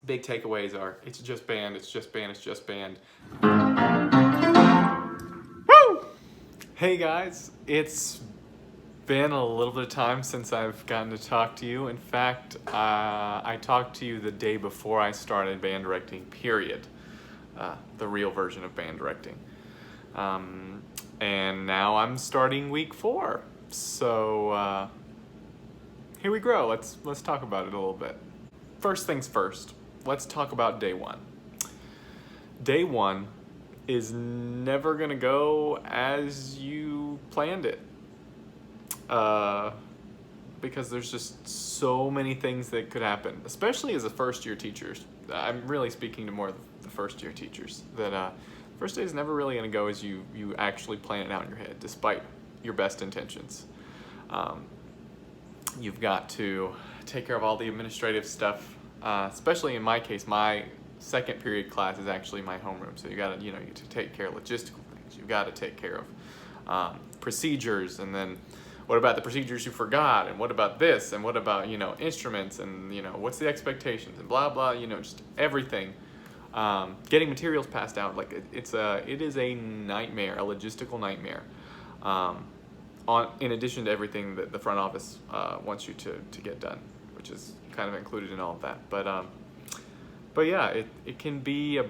big takeaways are it's just band, it's just band, it's just band. Woo! Hey guys, it's been a little bit of time since I've gotten to talk to you. In fact, I talked to you the day before I started band directing, period. The real version of band directing. And now I'm starting week 4. So here we go. Let's talk about it a little bit. First things first, let's talk about day 1. Day 1 is never gonna go as you planned it. Because there's just so many things that could happen, especially as a first-year teacher. I'm really speaking to more of the first-year teachers, that first day is never really going to go as you actually plan it out in your head, despite your best intentions. You've got to take care of all the administrative stuff, especially in my case. My second period class is actually my homeroom, so you got to, you take care of logistical things. You've got to take care of procedures, and then what about the procedures you forgot, and what about this, and what about, instruments, and, what's the expectations, and blah, blah, just everything. Getting materials passed out, like it is a nightmare, a logistical nightmare, in addition to everything that the front office wants you to get done, which is kind of included in all of that. But yeah, it can be a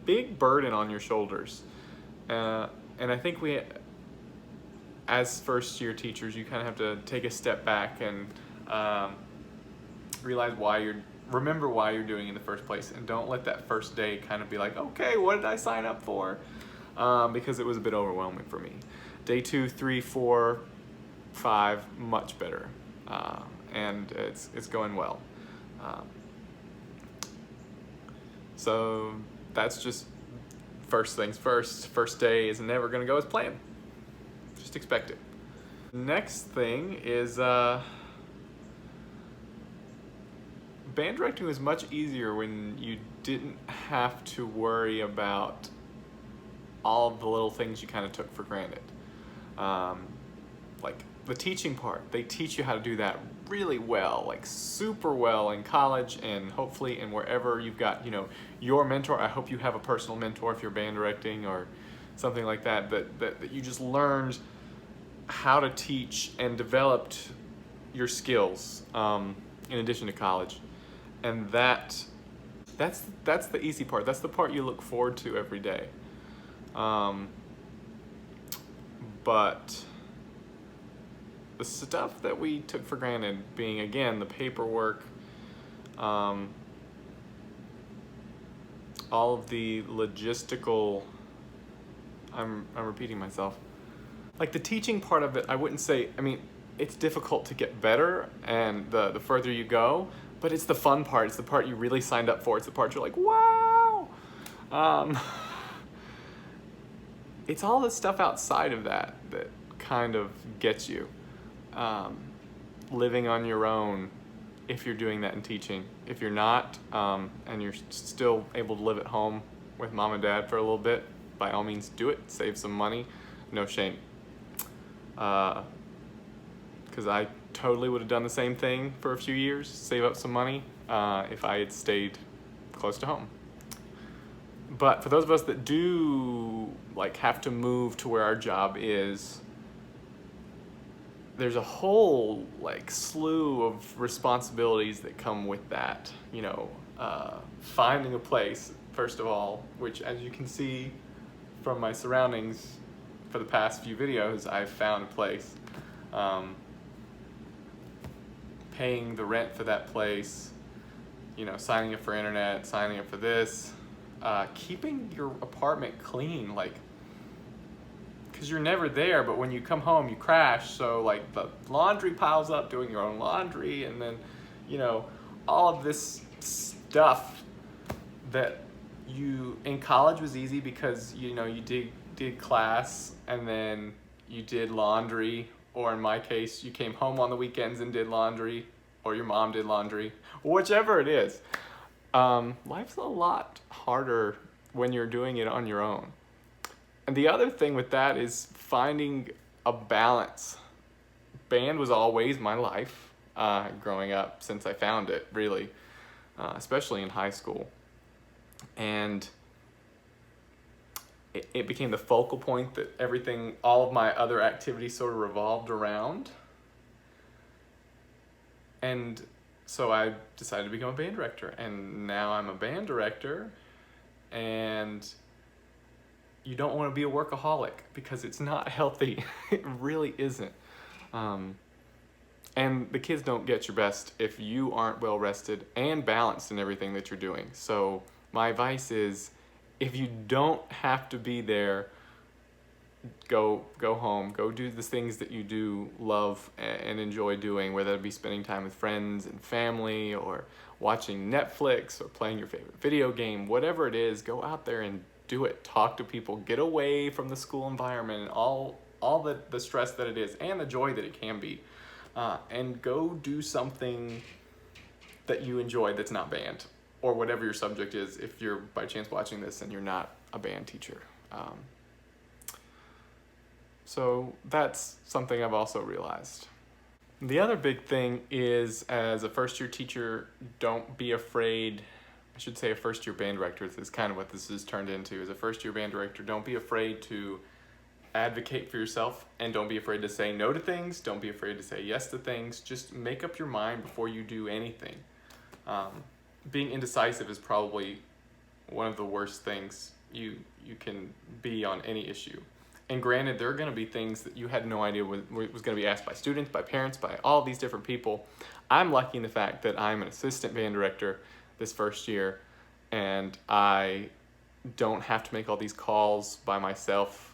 big burden on your shoulders. And I think as first-year teachers, you kind of have to take a step back and realize remember why you're doing it in the first place, and don't let that first day kind of be like, okay, what did I sign up for? Because it was a bit overwhelming for me. Day 2, 3, 4, 5, much better, and it's going well. So that's just first things first. First day is never going to go as planned. Just expect it. Next thing is band directing was much easier when you didn't have to worry about all of the little things you kind of took for granted. Like the teaching part, they teach you how to do that really well, like super well in college, and hopefully in wherever you've got, your mentor. I hope you have a personal mentor if you're band directing or something like that, that you just learned how to teach and developed your skills in addition to college. And that's the easy part. That's the part you look forward to every day. But the stuff that we took for granted, being, again, the paperwork, all of the logistical, I'm repeating myself. Like the teaching part of it, I wouldn't say, it's difficult to get better, and the further you go, but it's the fun part. It's the part you really signed up for. It's the part you're like, wow. It's all the stuff outside of that kind of gets you. Living on your own, if you're doing that in teaching. If you're not, and you're still able to live at home with mom and dad for a little bit, by all means do it. Save some money. No shame. Because I totally would have done the same thing for a few years, save up some money, if I had stayed close to home. But for those of us that do have to move to where our job is, there's a whole slew of responsibilities that come with that. Finding a place, first of all, which, as you can see from my surroundings for the past few videos, I've found a place. Paying the rent for that place, signing up for internet, signing up for this, keeping your apartment clean, because you're never there, but when you come home, you crash, so the laundry piles up, doing your own laundry, and then, all of this stuff that in college was easy because, you did class, and then you did laundry, or in my case, you came home on the weekends and did laundry, or your mom did laundry, whichever it is. Life's a lot harder when you're doing it on your own. And the other thing with that is finding a balance. Band was always my life growing up, since I found it, really. especially in high school. And it became the focal point that everything, all of my other activities sort of revolved around. And so I decided to become a band director, and now I'm a band director. And you don't want to be a workaholic because it's not healthy. It really isn't. And the kids don't get your best if you aren't well rested and balanced in everything that you're doing. So my advice is, if you don't have to be there, go home, go do the things that you do love and enjoy doing, whether it be spending time with friends and family, or watching Netflix, or playing your favorite video game. Whatever it is, go out there and do it. Talk to people, get away from the school environment and all the stress that it is and the joy that it can be, and go do something that you enjoy that's not band, or whatever your subject is, if you're by chance watching this and you're not a band teacher. So that's something I've also realized. The other big thing is, as a first-year teacher, don't be afraid. I should say a first-year band director is kind of what this has turned into. As a first-year band director, don't be afraid to advocate for yourself, and don't be afraid to say no to things. Don't be afraid to say yes to things. Just make up your mind before you do anything. Being indecisive is probably one of the worst things you can be on any issue. And granted, there are going to be things that you had no idea was going to be asked by students, by parents, by all these different people. I'm lucky in the fact that I'm an assistant band director this first year, and I don't have to make all these calls by myself,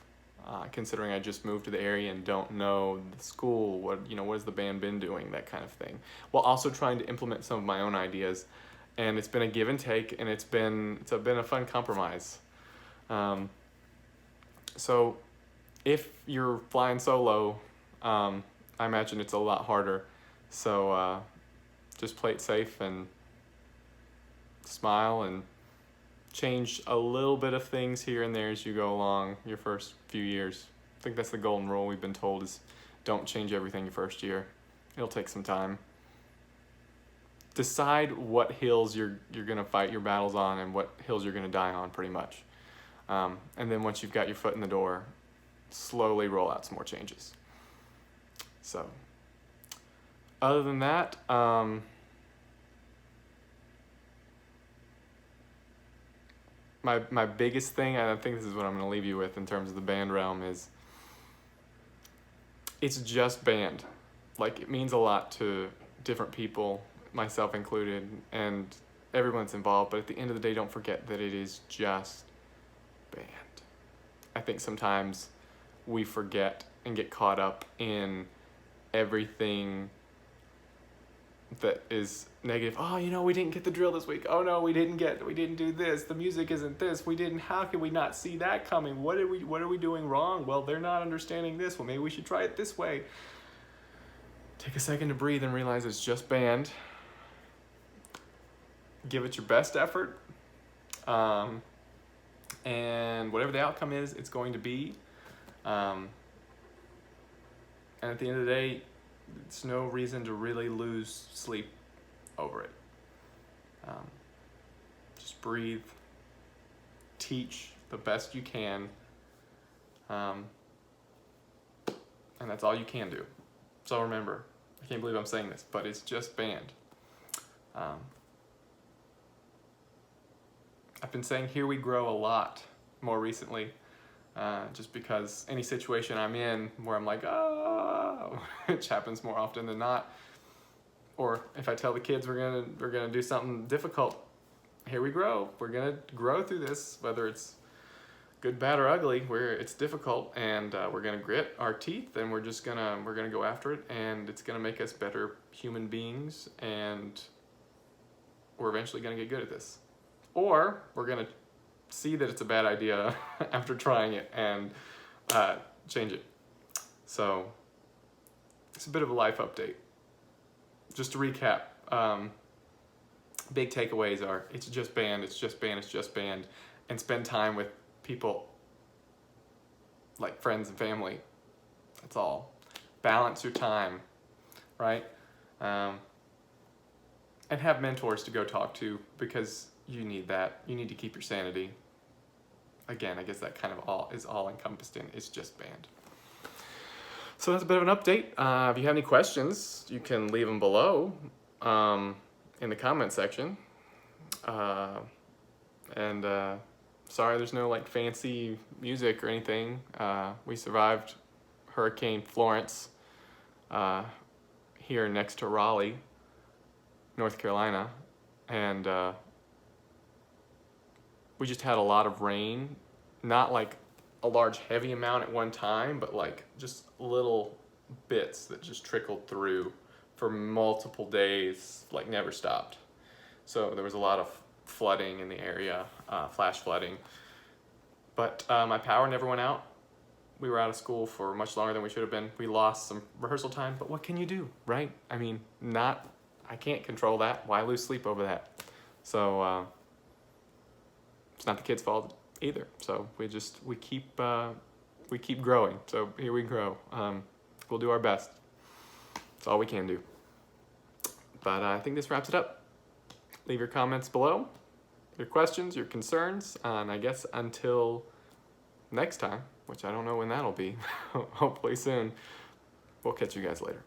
considering I just moved to the area and don't know the school, what has the band been doing, that kind of thing, while also trying to implement some of my own ideas. And it's been a give and take, and it's been a fun compromise. So if you're flying solo, I imagine it's a lot harder. So just play it safe and smile and change a little bit of things here and there as you go along your first few years. I think that's the golden rule we've been told, is don't change everything your first year. It'll take some time. Decide what hills you're going to fight your battles on and what hills you're going to die on, pretty much. And then once you've got your foot in the door, slowly roll out some more changes. So, other than that, my biggest thing, and I think this is what I'm going to leave you with in terms of the band realm, is it's just band. Like, it means a lot to different people, myself included, and everyone's involved, but at the end of the day, don't forget that it is just band. I think sometimes we forget and get caught up in everything that is negative. Oh, we didn't get the drill this week. Oh no, we didn't do this. The music isn't this. How can we not see that coming? What are we doing wrong? Well, they're not understanding this. Well, maybe we should try it this way. Take a second to breathe and realize it's just band. Give it your best effort. And whatever the outcome is, it's going to be. And at the end of the day, it's no reason to really lose sleep over it. Just breathe, teach the best you can, and that's all you can do. So remember, I can't believe I'm saying this, but it's just band. I've been saying "Here We Grow" a lot more recently, just because any situation I'm in where I'm like, oh, which happens more often than not, or if I tell the kids we're gonna do something difficult, here we grow. We're gonna grow through this, whether it's good, bad, or ugly. Where it's difficult, and we're gonna grit our teeth, and we're gonna go after it, and it's gonna make us better human beings, and we're eventually gonna get good at this. Or we're gonna see that it's a bad idea after trying it and change it. So it's a bit of a life update. Just to recap, big takeaways are: it's just band, it's just band, it's just band, and spend time with people like friends and family. That's all. Balance your time, right? and have mentors to go talk to, because you need that. You need to keep your sanity. Again, I guess that kind of is all encompassed in It's Just Band. So that's a bit of an update. If you have any questions, you can leave them below in the comment section. Sorry there's no like fancy music or anything. We survived Hurricane Florence here next to Raleigh, North Carolina, and we just had a lot of rain, not like a large heavy amount at one time, but like just little bits that just trickled through for multiple days, like never stopped. So there was a lot of flooding in the area, flash flooding. But my power never went out. We were out of school for much longer than we should have been. We lost some rehearsal time, but what can you do, right? I mean, I can't control that. Why lose sleep over that? So it's not the kids' fault either. So we keep growing. So here we grow. We'll do our best. That's all we can do. But I think this wraps it up. Leave your comments below, your questions, your concerns, and I guess until next time, which I don't know when that'll be, hopefully soon, we'll catch you guys later.